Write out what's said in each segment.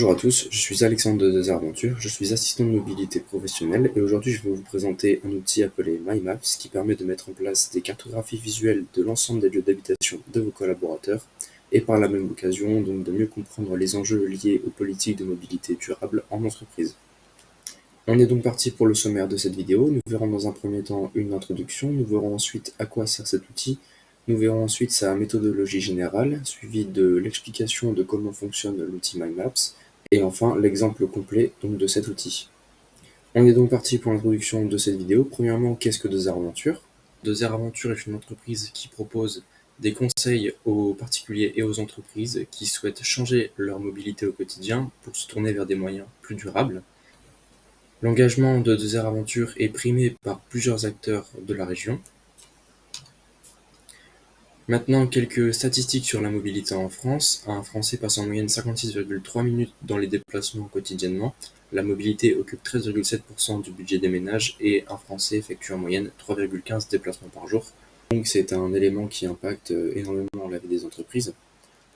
Bonjour à tous, je suis Alexandre de Desaventure, je suis assistant de mobilité professionnelle et aujourd'hui je vais vous présenter un outil appelé MyMaps qui permet de mettre en place des cartographies visuelles de l'ensemble des lieux d'habitation de vos collaborateurs et par la même occasion donc de mieux comprendre les enjeux liés aux politiques de mobilité durable en entreprise. On est donc parti pour le sommaire de cette vidéo. Nous verrons dans un premier temps une introduction, nous verrons ensuite à quoi sert cet outil, nous verrons ensuite sa méthodologie générale, suivie de l'explication de comment fonctionne l'outil MyMaps, et enfin l'exemple complet donc, de cet outil. On est donc parti pour l'introduction de cette vidéo. Premièrement, qu'est-ce que Desaventure ? Desaventure est une entreprise qui propose des conseils aux particuliers et aux entreprises qui souhaitent changer leur mobilité au quotidien pour se tourner vers des moyens plus durables. L'engagement de Desaventure est primé par plusieurs acteurs de la région. Maintenant, quelques statistiques sur la mobilité en France. Un Français passe en moyenne 56,3 minutes dans les déplacements quotidiennement. La mobilité occupe 13,7% du budget des ménages et un Français effectue en moyenne 3,15 déplacements par jour. Donc c'est un élément qui impacte énormément la vie des entreprises.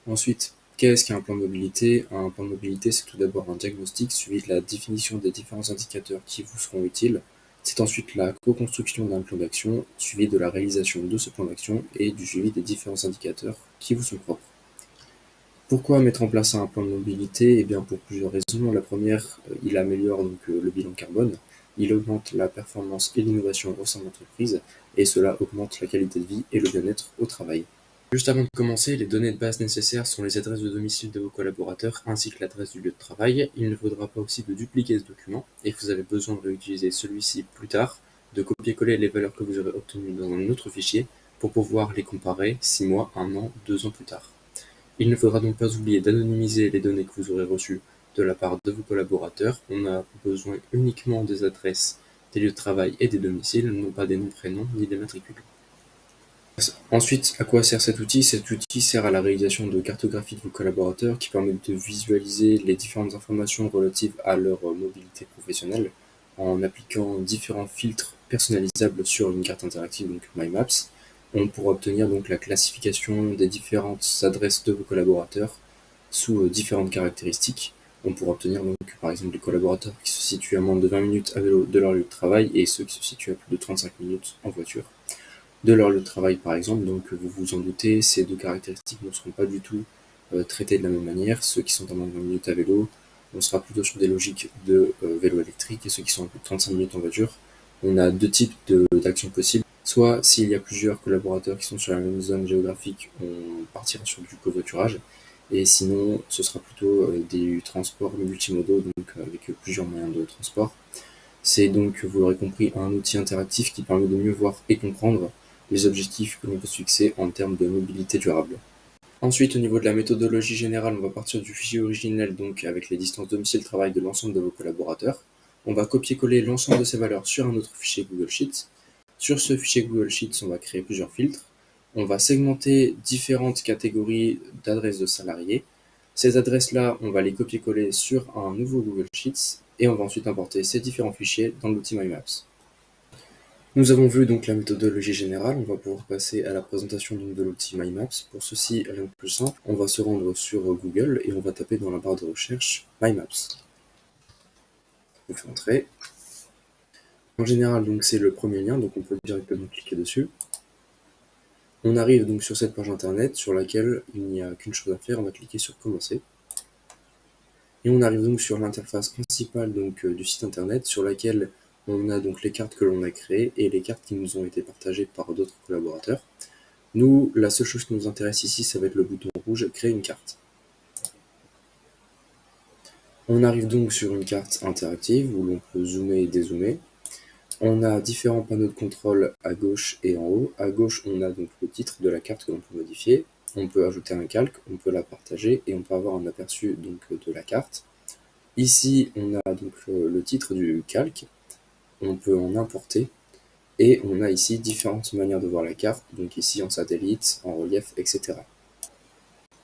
Ensuite, qu'est-ce qu'un plan de mobilité ? Un plan de mobilité, c'est tout d'abord un diagnostic suivi de la définition des différents indicateurs qui vous seront utiles. C'est ensuite la co-construction d'un plan d'action, suivi de la réalisation de ce plan d'action et du suivi des différents indicateurs qui vous sont propres. Pourquoi mettre en place un plan de mobilité ? Eh bien pour plusieurs raisons. La première, il améliore donc le bilan carbone, il augmente la performance et l'innovation au sein de l'entreprise, et cela augmente la qualité de vie et le bien-être au travail. Juste avant de commencer, les données de base nécessaires sont les adresses de domicile de vos collaborateurs ainsi que l'adresse du lieu de travail. Il ne faudra pas aussi de dupliquer ce document et vous avez besoin de réutiliser celui-ci plus tard, de copier-coller les valeurs que vous aurez obtenues dans un autre fichier pour pouvoir les comparer 6 mois, 1 an, 2 ans plus tard. Il ne faudra donc pas oublier d'anonymiser les données que vous aurez reçues de la part de vos collaborateurs. On a besoin uniquement des adresses, des lieux de travail et des domiciles, non pas des noms, prénoms ni des matricules. Ensuite, à quoi sert cet outil ? Cet outil sert à la réalisation de cartographies de vos collaborateurs qui permettent de visualiser les différentes informations relatives à leur mobilité professionnelle en appliquant différents filtres personnalisables sur une carte interactive, donc MyMaps. On pourra obtenir donc la classification des différentes adresses de vos collaborateurs sous différentes caractéristiques. On pourra obtenir donc par exemple des collaborateurs qui se situent à moins de 20 minutes à vélo de leur lieu de travail et ceux qui se situent à plus de 35 minutes en voiture de leur lieu de travail par exemple. Donc vous vous en doutez, ces deux caractéristiques ne seront pas du tout traitées de la même manière. Ceux qui sont à moins de 20 minutes à vélo, on sera plutôt sur des logiques de vélo électrique, et ceux qui sont à plus de 35 minutes en voiture, on a deux types d'actions possibles. Soit s'il y a plusieurs collaborateurs qui sont sur la même zone géographique, on partira sur du covoiturage, et sinon ce sera plutôt des transports multimodaux, donc avec plusieurs moyens de transport. C'est donc, vous l'aurez compris, un outil interactif qui permet de mieux voir et comprendre les objectifs que l'on peut se fixer en termes de mobilité durable. Ensuite, au niveau de la méthodologie générale, on va partir du fichier originel, donc avec les distances domicile-travail de l'ensemble de vos collaborateurs. On va copier-coller l'ensemble de ces valeurs sur un autre fichier Google Sheets. Sur ce fichier Google Sheets, on va créer plusieurs filtres. On va segmenter différentes catégories d'adresses de salariés. Ces adresses-là, on va les copier-coller sur un nouveau Google Sheets et on va ensuite importer ces différents fichiers dans l'outil MyMaps. Nous avons vu donc la méthodologie générale, on va pouvoir passer à la présentation donc de l'outil MyMaps. Pour ceci, rien de plus simple, on va se rendre sur Google et on va taper dans la barre de recherche MyMaps. On fait entrer. En général, donc c'est le premier lien, donc on peut directement cliquer dessus. On arrive donc sur cette page internet sur laquelle il n'y a qu'une chose à faire, on va cliquer sur commencer. Et on arrive donc sur l'interface principale donc, du site internet sur laquelle on a donc les cartes que l'on a créées et les cartes qui nous ont été partagées par d'autres collaborateurs. Nous, la seule chose qui nous intéresse ici, ça va être le bouton rouge « Créer une carte ». On arrive donc sur une carte interactive où l'on peut zoomer et dézoomer. On a différents panneaux de contrôle à gauche et en haut. À gauche, on a donc le titre de la carte que l'on peut modifier. On peut ajouter un calque, on peut la partager et on peut avoir un aperçu donc, de la carte. Ici, on a donc le titre du calque. On peut en importer. Et on a ici différentes manières de voir la carte, donc ici en satellite, en relief, etc.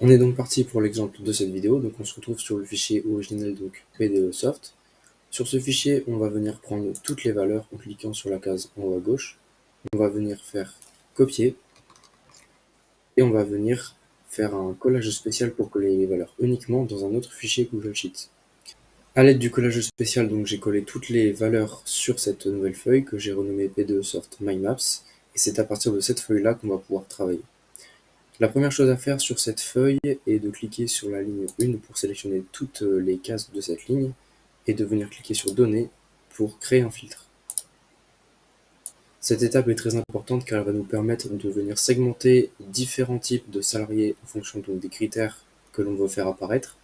On est donc parti pour l'exemple de cette vidéo, donc on se retrouve sur le fichier originel, donc PDEsoft. Sur ce fichier, on va venir prendre toutes les valeurs en cliquant sur la case en haut à gauche. On va venir faire copier, et on va venir faire un collage spécial pour coller les valeurs uniquement dans un autre fichier Google Sheets. À l'aide du collage spécial, donc j'ai collé toutes les valeurs sur cette nouvelle feuille que j'ai renommée P2 sort mymaps, et c'est à partir de cette feuille-là qu'on va pouvoir travailler. La première chose à faire sur cette feuille est de cliquer sur la ligne 1 pour sélectionner toutes les cases de cette ligne, et de venir cliquer sur Données pour créer un filtre. Cette étape est très importante car elle va nous permettre de venir segmenter différents types de salariés en fonction donc des critères que l'on veut faire apparaître,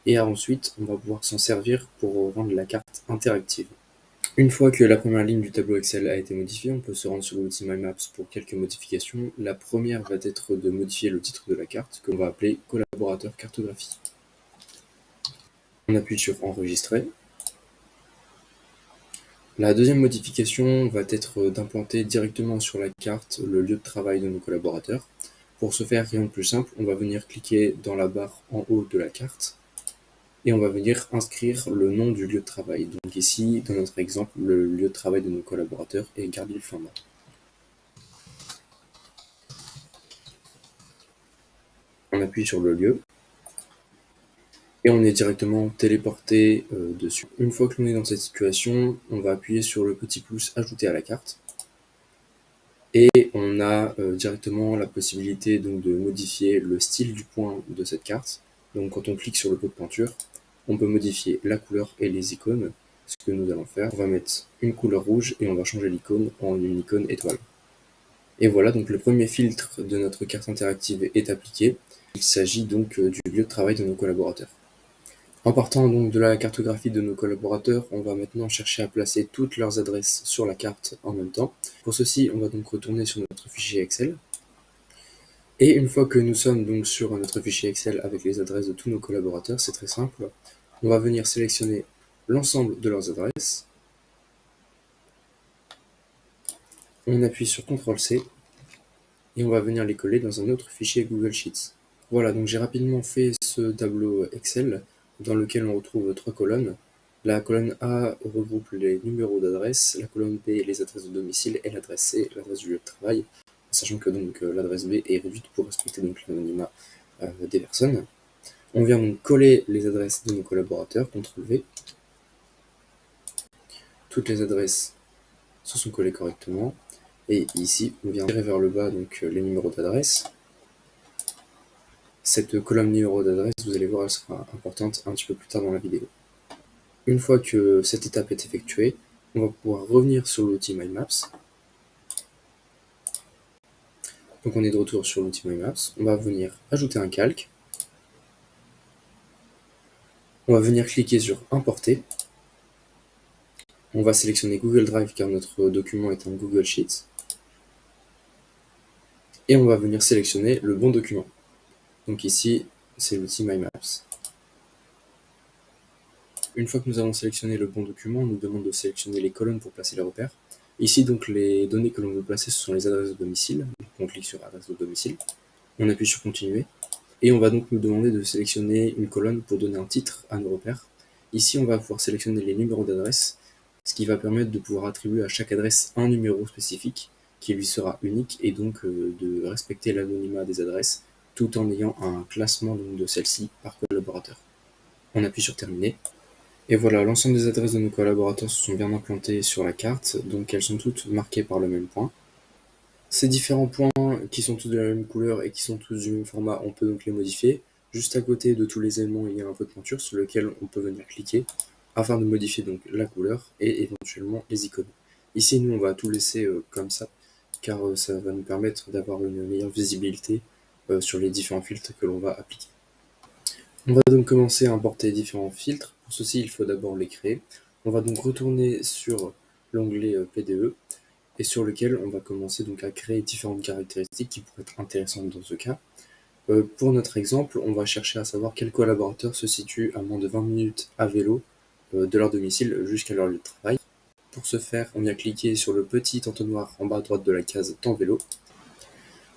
et ensuite on va pouvoir s'en servir pour rendre la carte interactive. Une fois que la première ligne du tableau Excel a été modifiée, on peut se rendre sur l'outil MyMaps pour quelques modifications. La première va être de modifier le titre de la carte, que l'on va appeler collaborateur cartographie. On appuie sur Enregistrer. La deuxième modification va être d'implanter directement sur la carte le lieu de travail de nos collaborateurs. Pour ce faire, rien de plus simple, on va venir cliquer dans la barre en haut de la carte et on va venir inscrire le nom du lieu de travail. Donc ici, dans notre exemple, le lieu de travail de nos collaborateurs est Garville-Flambard. On appuie sur le lieu et on est directement téléporté dessus. Une fois que l'on est dans cette situation, on va appuyer sur le petit plus ajouter à la carte. Et on a directement la possibilité donc de modifier le style du point de cette carte. Donc quand on clique sur le pot de peinture, on peut modifier la couleur et les icônes. Ce que nous allons faire, on va mettre une couleur rouge et on va changer l'icône en une icône étoile. Et voilà, donc le premier filtre de notre carte interactive est appliqué. Il s'agit donc du lieu de travail de nos collaborateurs. En partant donc de la cartographie de nos collaborateurs, on va maintenant chercher à placer toutes leurs adresses sur la carte en même temps. Pour ceci, on va donc retourner sur notre fichier Excel. Et une fois que nous sommes donc sur notre fichier Excel avec les adresses de tous nos collaborateurs, c'est très simple. On va venir sélectionner l'ensemble de leurs adresses. On appuie sur CTRL-C et on va venir les coller dans un autre fichier Google Sheets. Voilà, donc j'ai rapidement fait ce tableau Excel dans lequel on retrouve trois colonnes. La colonne A regroupe les numéros d'adresse, la colonne B les adresses de domicile et l'adresse C l'adresse du lieu de travail, sachant que donc l'adresse B est réduite pour respecter donc l'anonymat des personnes. On vient donc coller les adresses de nos collaborateurs, CTRL-V. Toutes les adresses se sont collées correctement. Et ici, on vient tirer vers le bas donc les numéros d'adresse. Cette colonne numéro d'adresse, vous allez voir, elle sera importante un petit peu plus tard dans la vidéo. Une fois que cette étape est effectuée, on va pouvoir revenir sur l'outil MyMaps. Donc on est de retour sur l'outil MyMaps. On va venir ajouter un calque. On va venir cliquer sur Importer. On va sélectionner Google Drive car notre document est un Google Sheets. Et on va venir sélectionner le bon document. Donc ici, c'est l'outil MyMaps. Une fois que nous avons sélectionné le bon document, on nous demande de sélectionner les colonnes pour placer les repères. Ici, donc, les données que l'on veut placer, ce sont les adresses de domicile. Donc, on clique sur adresse de domicile. On appuie sur continuer. Et on va donc nous demander de sélectionner une colonne pour donner un titre à nos repères. Ici, on va pouvoir sélectionner les numéros d'adresse, ce qui va permettre de pouvoir attribuer à chaque adresse un numéro spécifique qui lui sera unique et donc de respecter l'anonymat des adresses tout en ayant un classement donc, de celles-ci par collaborateur. On appuie sur terminer. Et voilà, l'ensemble des adresses de nos collaborateurs se sont bien implantées sur la carte, donc elles sont toutes marquées par le même point. Ces différents points qui sont tous de la même couleur et qui sont tous du même format, on peut donc les modifier. Juste à côté de tous les éléments, il y a un pot de peinture sur lequel on peut venir cliquer afin de modifier donc la couleur et éventuellement les icônes. Ici, nous, on va tout laisser comme ça, car ça va nous permettre d'avoir une meilleure visibilité sur les différents filtres que l'on va appliquer. On va donc commencer à importer différents filtres. Pour ceci, il faut d'abord les créer. On va donc retourner sur l'onglet PDE et sur lequel on va commencer donc à créer différentes caractéristiques qui pourraient être intéressantes dans ce cas. Pour notre exemple, on va chercher à savoir quel collaborateur se situe à moins de 20 minutes à vélo de leur domicile jusqu'à leur lieu de travail. Pour ce faire, on vient cliquer sur le petit entonnoir en bas à droite de la case Temps vélo.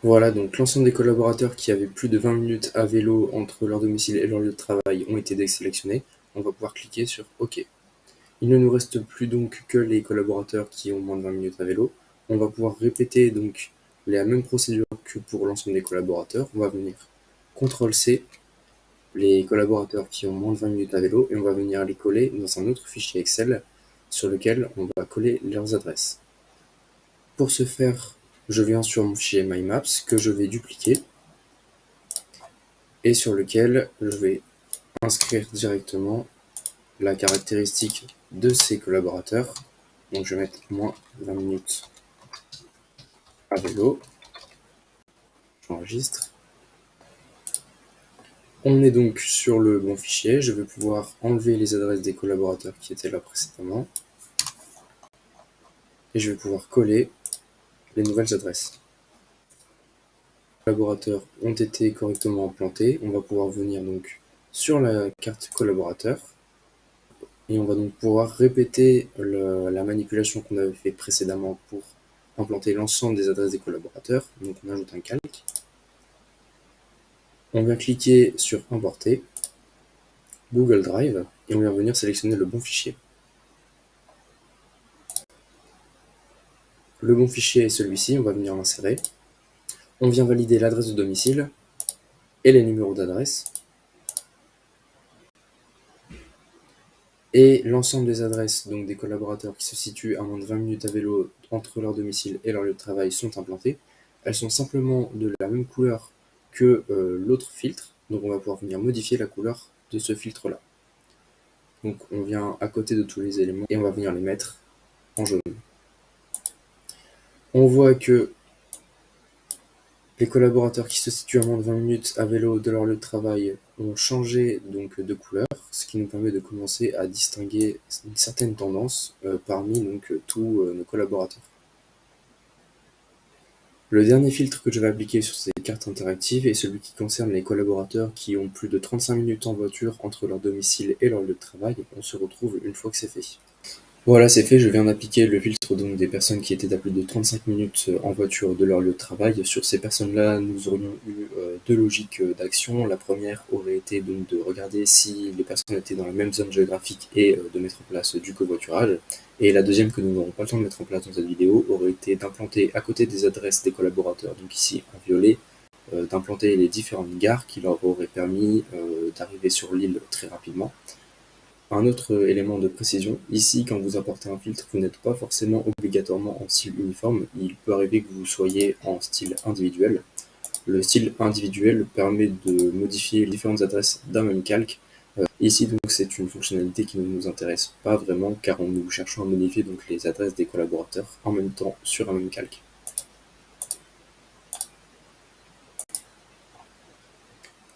Voilà, donc l'ensemble des collaborateurs qui avaient plus de 20 minutes à vélo entre leur domicile et leur lieu de travail ont été désélectionnés. On va pouvoir cliquer sur OK. Il ne nous reste plus donc que les collaborateurs qui ont moins de 20 minutes à vélo. On va pouvoir répéter donc la même procédure que pour l'ensemble des collaborateurs. On va venir CTRL-C les collaborateurs qui ont moins de 20 minutes à vélo et on va venir les coller dans un autre fichier Excel sur lequel on va coller leurs adresses. Pour ce faire, je viens sur mon fichier MyMaps que je vais dupliquer et sur lequel je vais inscrire directement la caractéristique de ces collaborateurs. Donc je vais mettre moins 20 minutes à vélo. J'enregistre. On est donc sur le bon fichier. Je vais pouvoir enlever les adresses des collaborateurs qui étaient là précédemment. Et je vais pouvoir coller les nouvelles adresses. Les collaborateurs ont été correctement implantés. On va pouvoir venir donc sur la carte collaborateur. Et on va donc pouvoir répéter la manipulation qu'on avait fait précédemment pour implanter l'ensemble des adresses des collaborateurs. Donc on ajoute un calque. On vient cliquer sur Importer, Google Drive, et on vient venir sélectionner le bon fichier. Le bon fichier est celui-ci, on va venir l'insérer. On vient valider l'adresse de domicile et les numéros d'adresse. Et l'ensemble des adresses donc des collaborateurs qui se situent à moins de 20 minutes à vélo entre leur domicile et leur lieu de travail sont implantées. Elles sont simplement de la même couleur que l'autre filtre, donc on va pouvoir venir modifier la couleur de ce filtre-là. Donc on vient à côté de tous les éléments et on va venir les mettre en jaune. On voit que les collaborateurs qui se situent à moins de 20 minutes à vélo de leur lieu de travail ont changé donc de couleur, ce qui nous permet de commencer à distinguer une certaine tendance parmi donc tous nos collaborateurs. Le dernier filtre que je vais appliquer sur ces cartes interactives est celui qui concerne les collaborateurs qui ont plus de 35 minutes en voiture entre leur domicile et leur lieu de travail. On se retrouve une fois que c'est fait. Voilà, c'est fait, je viens d'appliquer le filtre donc des personnes qui étaient à plus de 35 minutes en voiture de leur lieu de travail. Sur ces personnes-là, nous aurions eu deux logiques d'action. La première aurait été donc de regarder si les personnes étaient dans la même zone géographique et de mettre en place du covoiturage. Et la deuxième, que nous n'aurons pas le temps de mettre en place dans cette vidéo, aurait été d'implanter à côté des adresses des collaborateurs, donc ici en violet, d'implanter les différentes gares qui leur auraient permis d'arriver sur l'île très rapidement. Un autre élément de précision, ici quand vous importez un filtre, vous n'êtes pas forcément obligatoirement en style uniforme, il peut arriver que vous soyez en style individuel. Le style individuel permet de modifier les différentes adresses d'un même calque. Ici donc c'est une fonctionnalité qui ne nous intéresse pas vraiment car nous cherchons à modifier donc les adresses des collaborateurs en même temps sur un même calque.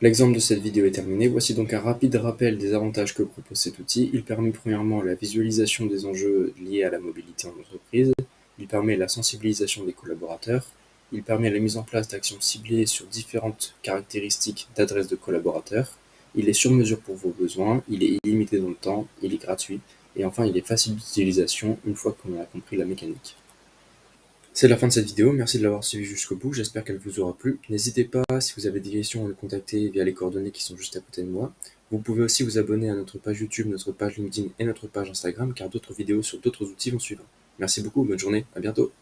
L'exemple de cette vidéo est terminé. Voici donc un rapide rappel des avantages que propose cet outil. Il permet premièrement la visualisation des enjeux liés à la mobilité en entreprise. Il permet la sensibilisation des collaborateurs. Il permet la mise en place d'actions ciblées sur différentes caractéristiques d'adresses de collaborateurs. Il est sur mesure pour vos besoins. Il est illimité dans le temps. Il est gratuit. Et enfin, il est facile d'utilisation une fois qu'on a compris la mécanique. C'est la fin de cette vidéo, merci de l'avoir suivi jusqu'au bout, j'espère qu'elle vous aura plu. N'hésitez pas, si vous avez des questions, à me contacter via les coordonnées qui sont juste à côté de moi. Vous pouvez aussi vous abonner à notre page YouTube, notre page LinkedIn et notre page Instagram, car d'autres vidéos sur d'autres outils vont suivre. Merci beaucoup, bonne journée, à bientôt.